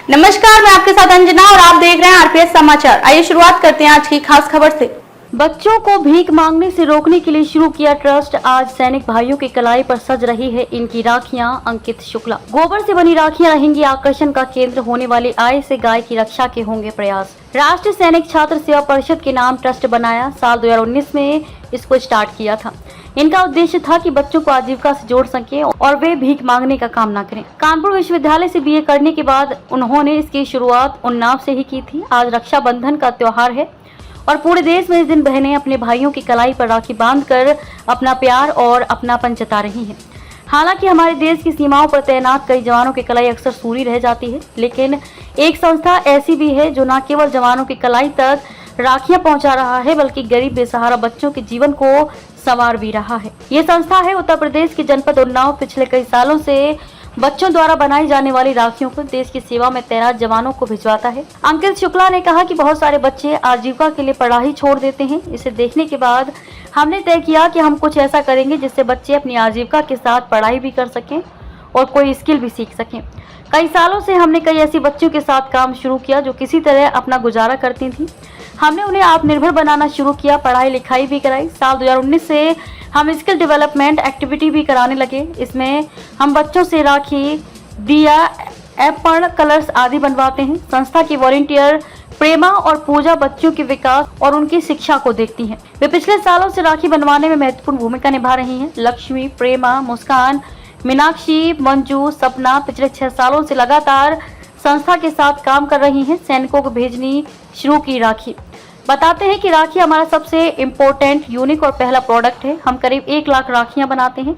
नमस्कार, मैं आपके साथ अंजना और आप देख रहे हैं आरपीएस समाचार। आइए शुरुआत करते हैं आज की खास खबर से। बच्चों को भीख मांगने से रोकने के लिए शुरू किया ट्रस्ट आज सैनिक भाइयों की कलाई पर सज रही है इनकी राखियां। अंकित शुक्ला। गोबर से बनी राखियां रहेंगी आकर्षण का केंद्र, होने वाली आय से गाय की रक्षा के होंगे प्रयास। राष्ट्रीय सैनिक छात्र सेवा परिषद के नाम ट्रस्ट बनाया, साल 2019 में इसको स्टार्ट किया था। इनका उद्देश्य था कि बच्चों को आजीविका से जोड़ सके और वे भीख मांगने का काम न करें। कानपुर विश्वविद्यालय से बीए करने के बाद उन्होंने इसकी शुरुआत उन्नाव से ही की थी। आज रक्षाबंधन का त्योहार है और पूरे देश में इस दिन बहनें अपने भाइयों की कलाई पर राखी बांधकर अपना प्यार और अपनापन जता रही हैं। हालांकि हमारे देश की सीमाओं पर तैनात कई जवानों की कलाई अक्सर सूरी रह जाती है, लेकिन एक संस्था ऐसी भी है जो न केवल जवानों की कलाई तक राखियां पहुंचा रहा है, बल्कि गरीब बेसहारा बच्चों के जीवन को संवार भी रहा है। ये संस्था है उत्तर प्रदेश के जनपद उन्नाव। पिछले कई सालों से बच्चों द्वारा बनाई जाने वाली राखियों को देश की सेवा में तैनात जवानों को भिजवाता है। अंकित शुक्ला ने कहा कि बहुत सारे बच्चे आजीविका के लिए पढ़ाई छोड़ देते हैं। इसे देखने के बाद हमने तय किया कि हम कुछ ऐसा करेंगे जिससे बच्चे अपनी आजीविका के साथ पढ़ाई भी कर सकें और कोई स्किल भी सीख सकें। कई सालों से हमने कई ऐसी बच्चियों के साथ काम शुरू किया जो किसी तरह अपना गुजारा करती थी। हमने उन्हें आत्मनिर्भर बनाना शुरू किया, पढ़ाई लिखाई भी कराई। साल 2019 से हम स्किल डेवलपमेंट एक्टिविटी भी कराने लगे। इसमें हम बच्चों से राखी, दिया, एप्पण, कलर्स आदि बनवाते हैं। संस्था की वॉलंटियर प्रेमा और पूजा बच्चों के विकास और उनकी शिक्षा को देखती हैं। वे पिछले सालों से राखी बनवाने में महत्वपूर्ण भूमिका निभा रही हैं। लक्ष्मी, प्रेमा, मुस्कान, मीनाक्षी, मंजू, सपना पिछले 6 सालों से लगातार संस्था के साथ काम कर रही हैं। सैनिकों को भेजनी शुरू की राखी। बताते हैं कि राखी हमारा सबसे इम्पोर्टेंट, यूनिक और पहला प्रोडक्ट है। हम करीब 1 लाख राखियां बनाते हैं,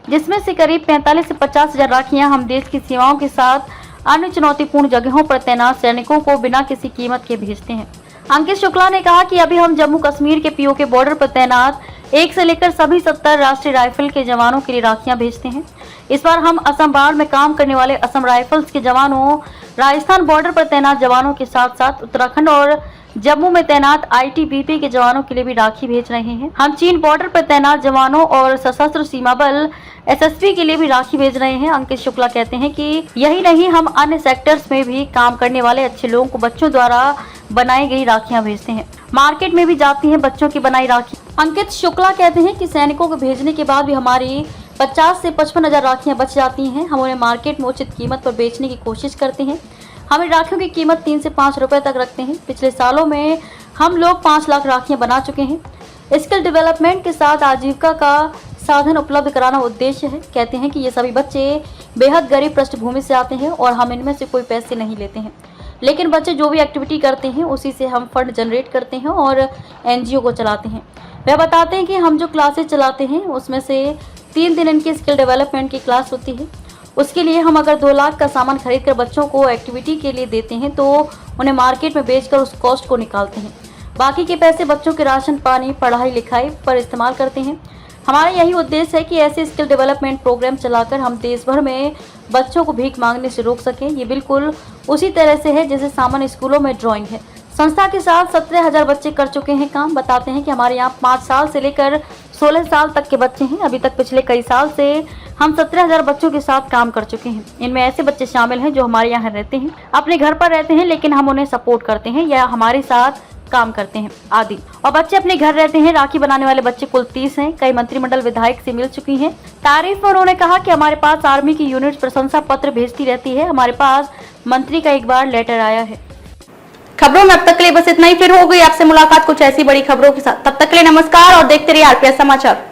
जिसमें से करीब 45 से 50 हजार राखियां हम देश की सीमाओं के साथ अन्य चुनौतीपूर्ण जगहों पर तैनात सैनिकों को बिना किसी कीमत के भेजते हैं। अंकित शुक्ला ने कहा कि अभी हम जम्मू कश्मीर के पीओके बॉर्डर पर तैनात 1 से लेकर सभी 70 राष्ट्रीय राइफल के जवानों के लिए राखियां भेजते हैं। इस बार हम असम बाढ़ में काम करने वाले असम राइफल्स के जवानों, राजस्थान बॉर्डर पर तैनात जवानों के साथ साथ उत्तराखंड और जम्मू में तैनात आईटीबीपी के जवानों के लिए भी राखी भेज रहे हैं। हम चीन बॉर्डर पर तैनात जवानों और सशस्त्र सीमा बल एसएसबी के लिए भी राखी भेज रहे हैं। अंकित शुक्ला कहते हैं कि यही नहीं, हम अन्य सेक्टर्स में भी काम करने वाले अच्छे लोगों को बच्चों द्वारा बनाई गई राखियां भेजते हैं। मार्केट में भी जाती हैं बच्चों की बनाई राखी। अंकित शुक्ला कहते हैं कि सैनिकों को भेजने के बाद भी हमारी 50 से 55 हजार राखियां बच जाती हैं। हम उन्हें मार्केट में उचित कीमत पर बेचने की कोशिश करते हैं। हम इन राखियों की कीमत 3 से 5 रुपए तक रखते हैं। पिछले सालों में हम लोग 5 लाख राखियां बना चुके हैं। स्किल डेवलपमेंट के साथ आजीविका का साधन उपलब्ध कराना उद्देश्य है। कहते हैं कि ये सभी बच्चे बेहद गरीब पृष्ठभूमि से आते हैं और हम इनमें से कोई पैसे नहीं लेते हैं, लेकिन बच्चे जो भी एक्टिविटी करते हैं उसी से हम फंड जनरेट करते हैं और एनजीओ को चलाते हैं। वह बताते हैं कि हम जो क्लासेस चलाते हैं उसमें से 3 दिन इनकी स्किल डेवलपमेंट की क्लास होती है। उसके लिए हम अगर 2 लाख का सामान खरीद कर बच्चों को एक्टिविटी के लिए देते हैं तो उन्हें मार्केट में बेचकर उस कॉस्ट को निकालते हैं। बाकी के पैसे बच्चों के राशन पानी, पढ़ाई लिखाई पर इस्तेमाल करते हैं। हमारा यही उद्देश्य है कि ऐसे स्किल डेवलपमेंट प्रोग्राम चलाकर हम देश भर में बच्चों को भीख मांगने से रोक सकें। ये बिल्कुल उसी तरह से है जैसे सामान्य स्कूलों में ड्राइंग है। संस्था के साथ 17,000 बच्चे कर चुके हैं काम। बताते हैं कि हमारे यहाँ 5 साल से लेकर 16 साल तक के बच्चे हैं। अभी तक पिछले कई साल से हम 17,000 बच्चों के साथ काम कर चुके हैं। इनमें ऐसे बच्चे शामिल हैं जो हमारे यहाँ रहते हैं, अपने घर पर रहते हैं, लेकिन हम उन्हें सपोर्ट करते हैं या हमारे साथ काम करते हैं आदि। और बच्चे अपने घर रहते हैं। राखी बनाने वाले बच्चे कुल 30 हैं। कई मंत्रिमंडल विधायक से मिल चुकी हैं। तारीफ में उन्होंने कहा कि हमारे पास आर्मी की यूनिट प्रशंसा पत्र भेजती रहती है। हमारे पास मंत्री का एक बार लेटर आया है। खबरों में अब तक के लिए बस इतना ही। फिर हो गई आपसे मुलाकात कुछ ऐसी बड़ी खबरों के साथ। तब तक के लिए नमस्कार और देखते रहिए आरपीएस समाचार।